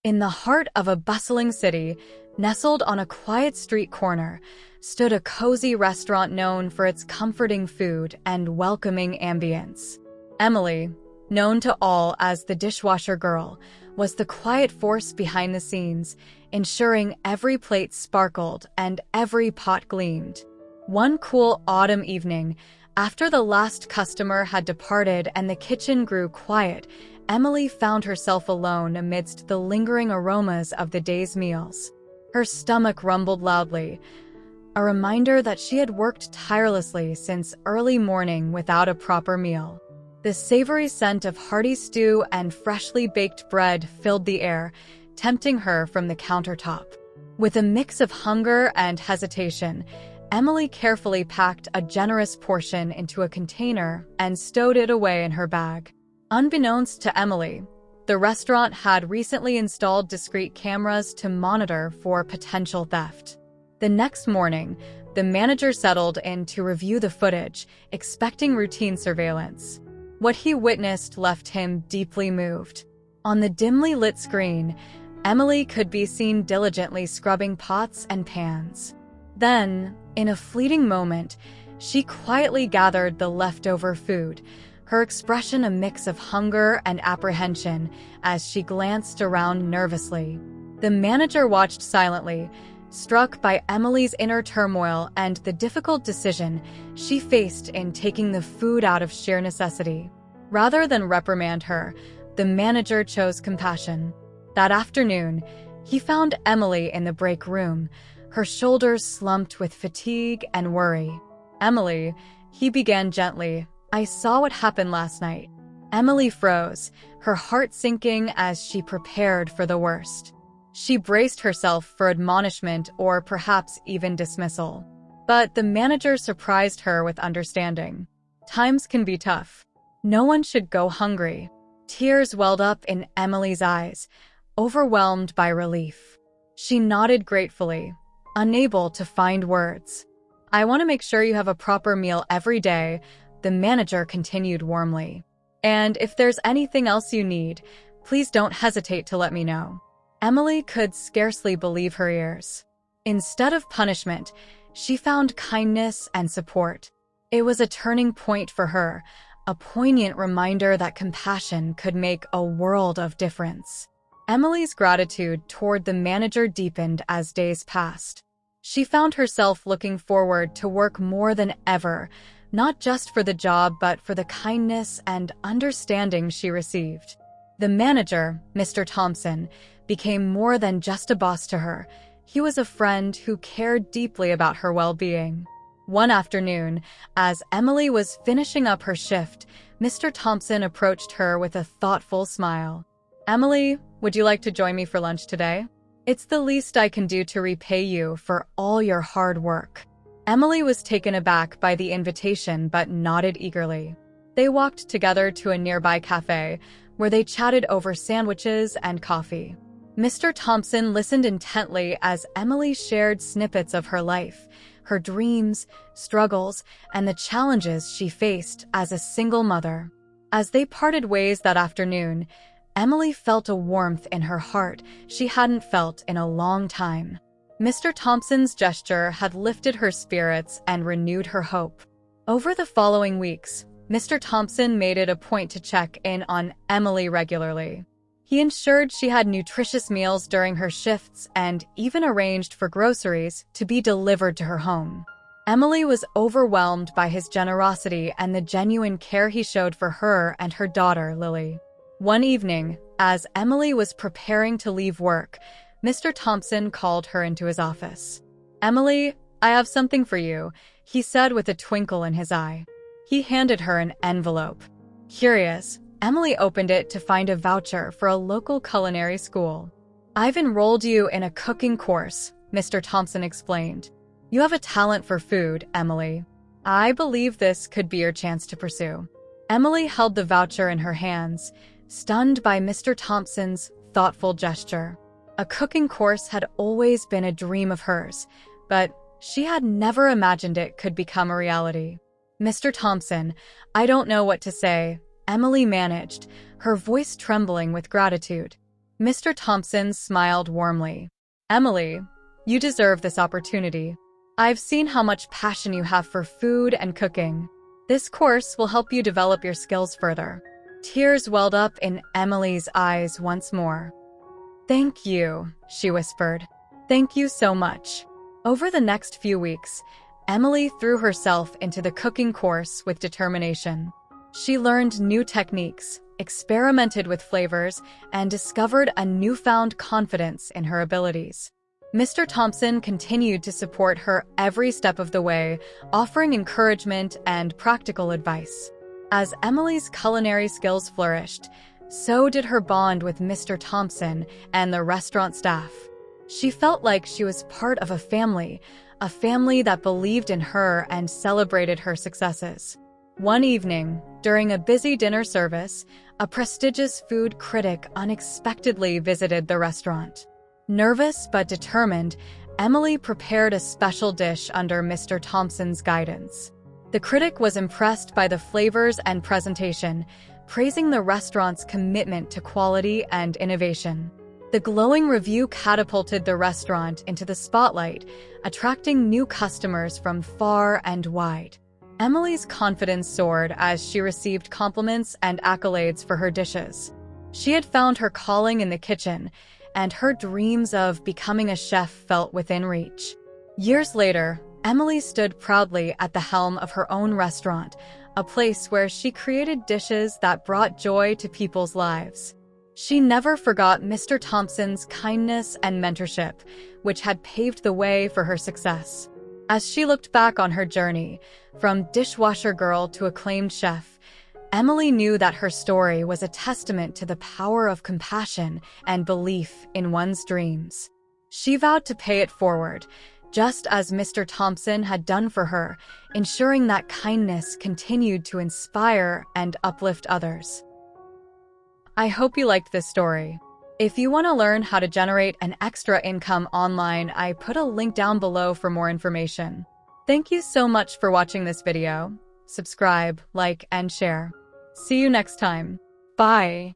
In the heart of a bustling city, nestled on a quiet street corner, stood a cozy restaurant known for its comforting food and welcoming ambience. Emily, known to all as the Dishwasher Girl, was the quiet force behind the scenes, ensuring every plate sparkled and every pot gleamed. One cool autumn evening, after the last customer had departed and the kitchen grew quiet, Emily found herself alone amidst the lingering aromas of the day's meals. Her stomach rumbled loudly, a reminder that she had worked tirelessly since early morning without a proper meal. The savory scent of hearty stew and freshly baked bread filled the air, tempting her from the countertop. With a mix of hunger and hesitation, Emily carefully packed a generous portion into a container and stowed it away in her bag. Unbeknownst to Emily, the restaurant had recently installed discreet cameras to monitor for potential theft. The next morning, the manager settled in to review the footage, expecting routine surveillance. What he witnessed left him deeply moved. On the dimly lit screen, Emily could be seen diligently scrubbing pots and pans. Then, in a fleeting moment, she quietly gathered the leftover food, her expression a mix of hunger and apprehension as she glanced around nervously. The manager watched silently, struck by Emily's inner turmoil and the difficult decision she faced in taking the food out of sheer necessity. Rather than reprimand her, the manager chose compassion. That afternoon, he found Emily in the break room, her shoulders slumped with fatigue and worry. "Emily," he began gently, "I saw what happened last night." Emily froze, her heart sinking as she prepared for the worst. She braced herself for admonishment or perhaps even dismissal. But the manager surprised her with understanding. "Times can be tough. No one should go hungry." Tears welled up in Emily's eyes, overwhelmed by relief. She nodded gratefully, unable to find words. "I want to make sure you have a proper meal every day," the manager continued warmly. "And if there's anything else you need, please don't hesitate to let me know." Emily could scarcely believe her ears. Instead of punishment, she found kindness and support. It was a turning point for her, a poignant reminder that compassion could make a world of difference. Emily's gratitude toward the manager deepened as days passed. She found herself looking forward to work more than ever, not just for the job but for the kindness and understanding she received. The manager, Mr. Thompson, became more than just a boss to her. He was a friend who cared deeply about her well-being. One afternoon, as Emily was finishing up her shift, Mr. Thompson approached her with a thoughtful smile. "Emily, would you like to join me for lunch today? It's the least I can do to repay you for all your hard work." Emily was taken aback by the invitation but nodded eagerly. They walked together to a nearby cafe, where they chatted over sandwiches and coffee. Mr. Thompson listened intently as Emily shared snippets of her life, her dreams, struggles, and the challenges she faced as a single mother. As they parted ways that afternoon, Emily felt a warmth in her heart she hadn't felt in a long time. Mr. Thompson's gesture had lifted her spirits and renewed her hope. Over the following weeks, Mr. Thompson made it a point to check in on Emily regularly. He ensured she had nutritious meals during her shifts and even arranged for groceries to be delivered to her home. Emily was overwhelmed by his generosity and the genuine care he showed for her and her daughter, Lily. One evening, as Emily was preparing to leave work, Mr. Thompson called her into his office. "Emily, I have something for you," he said with a twinkle in his eye. He handed her an envelope. Curious, Emily opened it to find a voucher for a local culinary school. "I've enrolled you in a cooking course," Mr. Thompson explained. "You have a talent for food, Emily. I believe this could be your chance to pursue." Emily held the voucher in her hands, stunned by Mr. Thompson's thoughtful gesture. A cooking course had always been a dream of hers, but she had never imagined it could become a reality. "Mr. Thompson, I don't know what to say," Emily managed, her voice trembling with gratitude. Mr. Thompson smiled warmly. "Emily, you deserve this opportunity. I've seen how much passion you have for food and cooking. This course will help you develop your skills further." Tears welled up in Emily's eyes once more. "Thank you," she whispered. "Thank you so much." Over the next few weeks, Emily threw herself into the cooking course with determination. She learned new techniques, experimented with flavors, and discovered a newfound confidence in her abilities. Mr. Thompson continued to support her every step of the way, offering encouragement and practical advice. As Emily's culinary skills flourished, so did her bond with Mr. Thompson and the restaurant staff. She felt like she was part of a family that believed in her and celebrated her successes. One evening, during a busy dinner service, a prestigious food critic unexpectedly visited the restaurant. Nervous but determined, Emily prepared a special dish under Mr. Thompson's guidance. The critic was impressed by the flavors and presentation, praising the restaurant's commitment to quality and innovation. The glowing review catapulted the restaurant into the spotlight, attracting new customers from far and wide. Emily's confidence soared as she received compliments and accolades for her dishes. She had found her calling in the kitchen, and her dreams of becoming a chef felt within reach. Years later, Emily stood proudly at the helm of her own restaurant, a place where she created dishes that brought joy to people's lives. She never forgot Mr. Thompson's kindness and mentorship, which had paved the way for her success. As she looked back on her journey, from dishwasher girl to acclaimed chef, Emily knew that her story was a testament to the power of compassion and belief in one's dreams. She vowed to pay it forward, just as Mr. Thompson had done for her, ensuring that kindness continued to inspire and uplift others. I hope you liked this story. If you want to learn how to generate an extra income online, I put a link down below for more information. Thank you so much for watching this video. Subscribe, like, and share. See you next time. Bye.